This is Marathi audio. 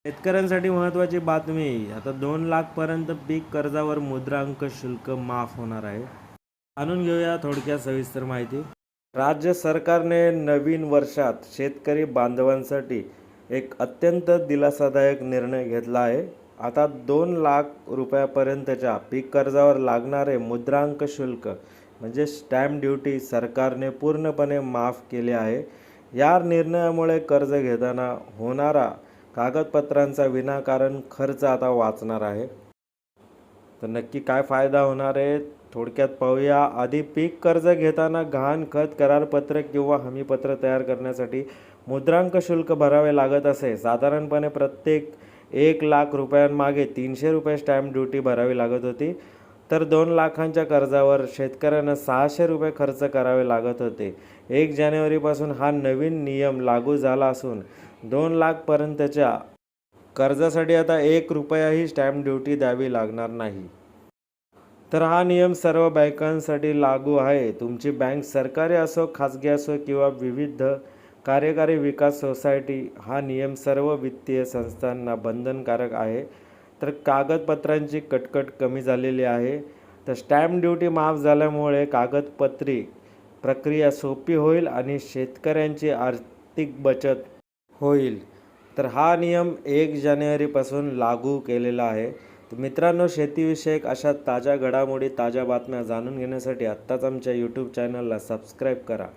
शेतकऱ्यांसाठी महत्त्वाची बातमी. आता 2,00,000 पर्यंत पीक कर्जावर मुद्रांक शुल्क माफ होणार आहे. जाणून घेऊया थोडक्यात सविस्तर माहिती. राज्य सरकारने नवीन वर्षात शेतकरी बांधवांसाठी एक अत्यंत दिलासादायक निर्णय घेतला आहे. आता 2,00,000 रुपयापर्यंतच्या पीक कर्जावर लागणारे मुद्रांक शुल्क म्हणजे स्टॅम्प ड्युटी सरकारने पूर्णपणे माफ केले आहे. या निर्णयामुळे कर्ज घेताना होणारा कागदपत्रांचा विनाकारण खर्च आता वाचणार आहे. तर नक्की काय फायदा होणार आहे थोडक्यात पाहूया. आधी पीक कर्ज घेताना गहाण खत करारपत्र किंवा हमीपत्र तयार करण्यासाठी मुद्रांक शुल्क भरावे लागत असे. साधारणपणे प्रत्येक 1,00,000 रुपयांमागे 300 रुपये स्टॅम्प ड्युटी भरावी लागत होती. तर 2,00,000च्या कर्जावर शेतकऱ्यांना 600 रुपये खर्च करावे लागत होते. 1 जानेवारीपासून हा नवीन नियम लागू झाला असून 2,00,000 पर्यंतच्या कर्जासाठी आता 1 रुपयाही स्टॅम्प ड्युटी द्यावी लागणार नाही. तर हा नियम सर्व बँकांसाठी लागू आहे. तुमची बँक सरकारी असो, खाजगी असो किंवा विविध कार्यकारी विकास सोसायटी, हा नियम सर्व वित्तीय संस्थांना बंधनकारक आहे. तर कागदपत्रांची कटकट कमी झालेली आहे. तर स्टॅम्प ड्युटी माफ झाल्यामुळे कागदपत्री प्रक्रिया सोपी होईल आणि शेतकऱ्यांची आर्थिक बचत होईल. तर हा नियम 1 जानेवारीपासून लागू केलेला आहे. तर मित्रांनो, शेतीविषयक अशा ताज्या घडामोडी, ताज्या बातम्या जाणून घेण्यासाठी आत्ताच आमच्या यूट्यूब चॅनलला सबस्क्राईब करा.